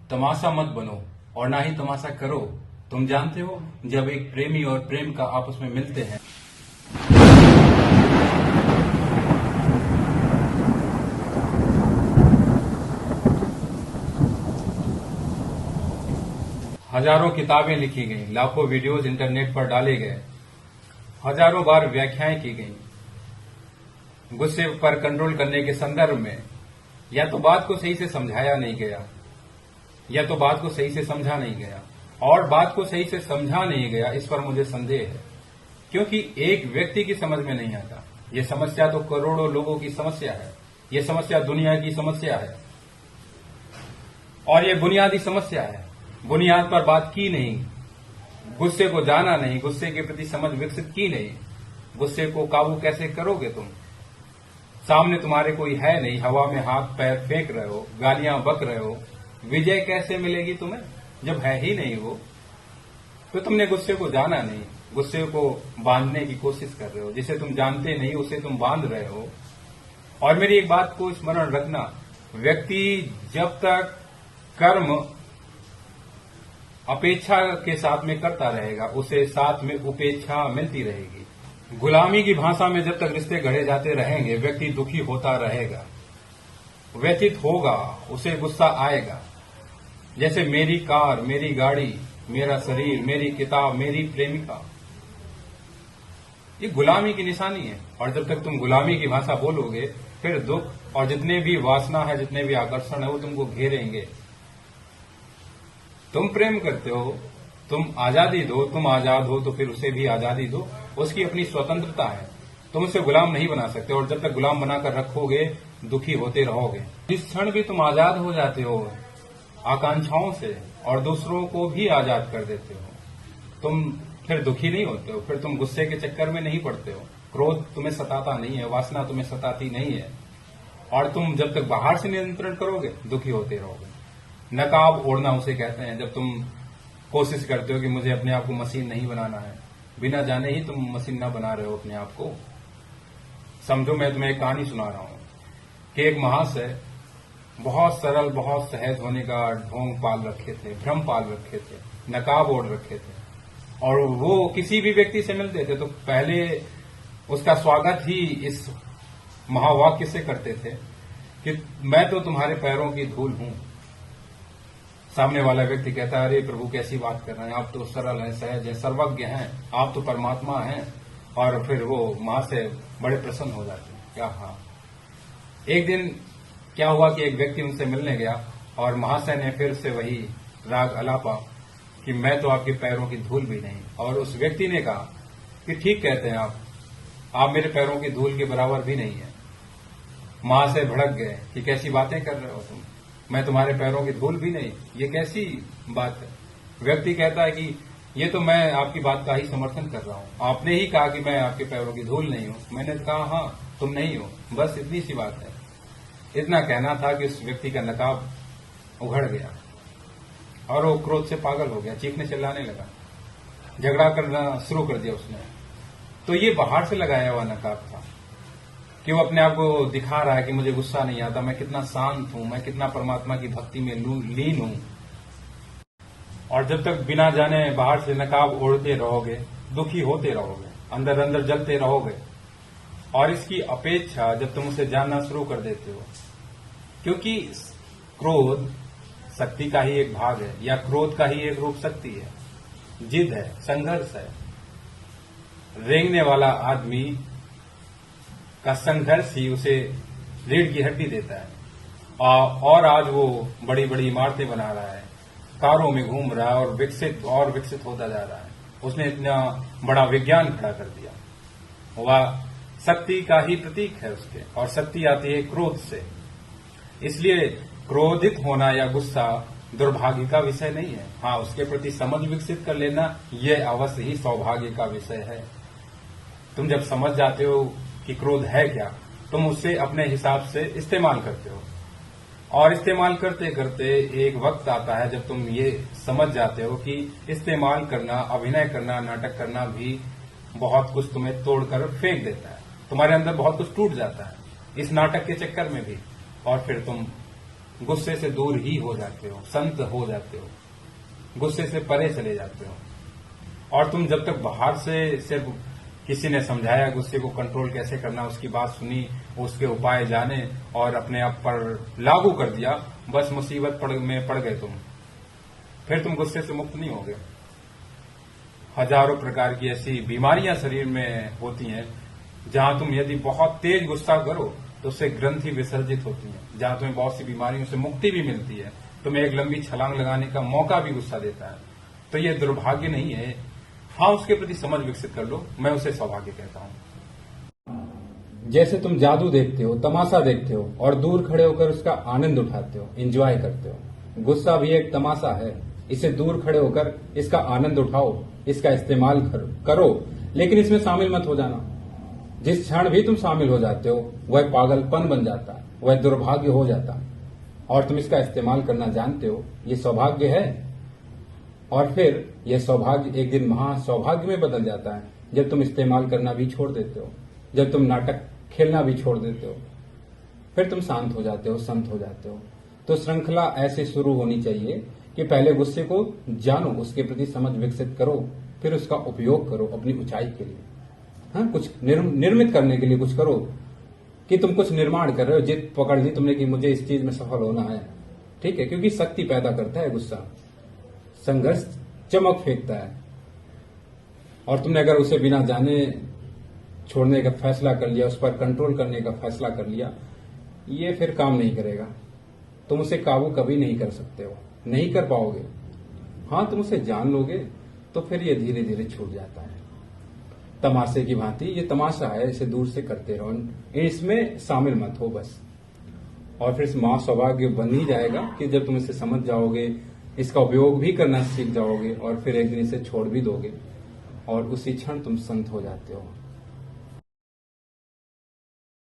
तमाशा मत बनो और ना ही तमाशा करो। तुम जानते हो, जब एक प्रेमी और प्रेम का आपस में मिलते हैं, हजारों किताबें लिखी गईं, लाखों वीडियोज इंटरनेट पर डाले गए, हजारों बार व्याख्याएं की गईं। गुस्से पर कंट्रोल करने के संदर्भ में या तो बात को सही से समझाया नहीं गया, या तो बात को सही से समझा नहीं गया, और बात को सही से समझा नहीं गया इस पर मुझे संदेह है, क्योंकि एक व्यक्ति की समझ में नहीं आता। ये समस्या तो करोड़ों लोगों की समस्या है, ये समस्या दुनिया की समस्या है, और ये बुनियादी समस्या है। बुनियाद पर बात की नहीं, गुस्से को जाना नहीं, गुस्से के प्रति समझ विकसित की नहीं, गुस्से को काबू कैसे करोगे तुम? सामने तुम्हारे कोई है नहीं, हवा में हाथ पैर फेंक रहे हो, गालियां बक रहे हो, विजय कैसे मिलेगी तुम्हें जब है ही नहीं वो? तो तुमने गुस्से को जाना नहीं, गुस्से को बांधने की कोशिश कर रहे हो। जिसे तुम जानते नहीं उसे तुम बांध रहे हो। और मेरी एक बात को स्मरण रखना, व्यक्ति जब तक कर्म अपेक्षा के साथ में करता रहेगा, उसे साथ में उपेक्षा मिलती रहेगी। गुलामी की भाषा में जब तक रिश्ते गढ़े जाते रहेंगे, व्यक्ति दुखी होता रहेगा, व्यथित होगा, उसे गुस्सा आएगा। जैसे मेरी कार, मेरी गाड़ी, मेरा शरीर, मेरी किताब, मेरी प्रेमिका, ये गुलामी की निशानी है। और जब तक तुम गुलामी की भाषा बोलोगे, फिर दुख और जितने भी वासना है, जितने भी आकर्षण है, वो तुमको घेरेंगे। तुम प्रेम करते हो, तुम आजादी दो, तुम आजाद हो तो फिर उसे भी आजादी दो, उसकी अपनी स्वतंत्रता है। तुम उसे गुलाम नहीं बना सकते, और जब तक गुलाम बनाकर रखोगे दुखी होते रहोगे। जिस क्षण भी तुम आजाद हो जाते हो आकांक्षाओं से और दूसरों को भी आजाद कर देते हो, तुम फिर दुखी नहीं होते हो, फिर तुम गुस्से के चक्कर में नहीं पड़ते हो, क्रोध तुम्हें सताता नहीं है, वासना तुम्हें सताती नहीं है, और तुम जब तक बाहर से नियंत्रण करोगे दुखी होते रहोगे। नकाब ओढ़ना उसे कहते हैं, जब तुम कोशिश करते हो कि मुझे अपने आप को मशीन नहीं बनाना है, बिना जाने ही तुम मशीन ना बना रहे हो अपने आप को। समझो, मैं तुम्हें एक कहानी सुना रहा हूं कि एक महाशय बहुत सरल, बहुत सहज होने का ढोंग पाल रखे थे, भ्रम पाल रखे थे, नकाब ओढ़ रखे थे, और वो किसी भी व्यक्ति से मिलते थे तो पहले उसका स्वागत ही इस महावाक्य से करते थे कि मैं तो तुम्हारे पैरों की धूल हूं। सामने वाला व्यक्ति कहता है, अरे प्रभु कैसी बात कर रहे हैं, आप तो सरल हैं, सहज हैं, सर्वज्ञ हैं, आप तो परमात्मा हैं। और फिर वो मां से बड़े प्रसन्न हो जाते हैं। क्या हाँ, एक दिन क्या हुआ कि एक व्यक्ति उनसे मिलने गया और महाशय ने फिर से वही राग अलापा कि मैं तो आपके पैरों की धूल भी नहीं। और उस व्यक्ति ने कहा कि ठीक कहते हैं आप मेरे पैरों की धूल के बराबर भी नहीं है। महाशय भड़क गए कि कैसी बातें कर रहे हो तुम, मैं तुम्हारे पैरों की धूल भी नहीं, ये कैसी बात है? व्यक्ति कहता है कि ये तो मैं आपकी बात का ही समर्थन कर रहा हूं, आपने ही कहा कि मैं आपके पैरों की धूल नहीं हूं। मैंने कहा हाँ तुम नहीं हो, बस इतनी सी बात है। इतना कहना था कि उस व्यक्ति का नकाब उघड़ गया और वो क्रोध से पागल हो गया, चीखने चिल्लाने लगा, झगड़ा करना शुरू कर दिया उसने। तो ये बाहर से लगाया हुआ नकाब था कि वो अपने आप को दिखा रहा है कि मुझे गुस्सा नहीं आता, मैं कितना शांत हूं, मैं कितना परमात्मा की भक्ति में लीन हूं। और जब तक बिना जाने बाहर से नकाब ओढ़ते रहोगे, दुखी होते रहोगे, अंदर अंदर जलते रहोगे। और इसकी अपेक्षा जब तुम उसे जानना शुरू कर देते हो, क्योंकि क्रोध शक्ति का ही एक भाग है, या क्रोध का ही एक रूप शक्ति है, जिद है, संघर्ष है। रेंगने वाला आदमी का संघर्ष ही उसे रीढ़ की हड्डी देता है। और आज वो बड़ी बड़ी इमारतें बना रहा है, कारों में घूम रहा है और विकसित होता जा रहा है। उसने इतना बड़ा विज्ञान खड़ा कर दिया। वह शक्ति का ही प्रतीक है उसके, और शक्ति आती है क्रोध से। इसलिए क्रोधित होना या गुस्सा दुर्भाग्य का विषय नहीं है। हाँ, उसके प्रति समझ विकसित कर लेना यह अवश्य ही सौभाग्य का विषय है। तुम जब समझ जाते हो कि क्रोध है क्या, तुम उससे अपने हिसाब से इस्तेमाल करते हो, और इस्तेमाल करते करते एक वक्त आता है जब तुम ये समझ जाते हो कि इस्तेमाल करना, अभिनय करना, नाटक करना भी बहुत कुछ तुम्हें तोड़कर फेंक देता है। तुम्हारे अंदर बहुत कुछ टूट जाता है इस नाटक के चक्कर में भी, और फिर तुम गुस्से से दूर ही हो जाते हो, संत हो जाते हो, गुस्से से परे चले जाते हो। और तुम जब तक बाहर से सिर्फ किसी ने समझाया गुस्से को कंट्रोल कैसे करना, उसकी बात सुनी, उसके उपाय जाने और अपने आप पर लागू कर दिया, बस मुसीबत में पड़ गए तुम। फिर तुम गुस्से से मुक्त नहीं होगे। हजारों प्रकार की ऐसी बीमारियां शरीर में होती हैं, जहां तुम यदि बहुत तेज गुस्सा करो तो उससे ग्रंथि विसर्जित होती है, जहां तुम्हें बहुत सी बीमारियों से मुक्ति भी मिलती है, तुम्हें एक लंबी छलांग लगाने का मौका भी गुस्सा देता है। तो ये दुर्भाग्य नहीं है। हाँ, उसके प्रति समझ विकसित कर लो, मैं उसे सौभाग्य कहता हूं। जैसे तुम जादू देखते हो, तमाशा देखते हो और दूर खड़े होकर उसका आनंद उठाते हो, एंजॉय करते हो। गुस्सा भी एक तमाशा है, इसे दूर खड़े होकर इसका आनंद उठाओ, इसका इस्तेमाल करो, लेकिन इसमें शामिल मत हो जाना। जिस क्षण भी तुम शामिल हो जाते हो वह पागलपन बन जाता है, वह दुर्भाग्य हो जाता है। और तुम इसका इस्तेमाल करना जानते हो, ये सौभाग्य है। और फिर यह सौभाग्य एक दिन महा सौभाग्य में बदल जाता है, जब तुम इस्तेमाल करना भी छोड़ देते हो, जब तुम नाटक खेलना भी छोड़ देते हो। फिर तुम शांत हो जाते हो, संत हो जाते हो। तो श्रृंखला ऐसे शुरू होनी चाहिए कि पहले गुस्से को जानो, उसके प्रति समझ विकसित करो, फिर उसका उपयोग करो अपनी ऊंचाई के लिए। हाँ, कुछ निर्मित करने के लिए कुछ करो, कि तुम कुछ निर्माण कर रहे हो। जिद पकड़ ली तुमने कि मुझे इस चीज में सफल होना है, ठीक है, क्योंकि शक्ति पैदा करता है गुस्सा, संघर्ष चमक फेंकता है। और तुमने अगर उसे बिना जाने छोड़ने का फैसला कर लिया, उस पर कंट्रोल करने का फैसला कर लिया, ये फिर काम नहीं करेगा। तुम उसे काबू कभी नहीं कर सकते हो, नहीं कर पाओगे। हाँ, तुम उसे जान लोगे तो फिर ये धीरे धीरे छूट जाता है। तमाशे की भांति ये तमाशा है, इसे दूर से करते रहो, इसमें शामिल मत हो बस। और फिर महा सौभाग्य बन ही जाएगा कि जब तुम इसे समझ जाओगे, इसका उपयोग भी करना सीख जाओगे और फिर एक दिन इसे छोड़ भी दोगे और उसी क्षण तुम संत हो जाते हो।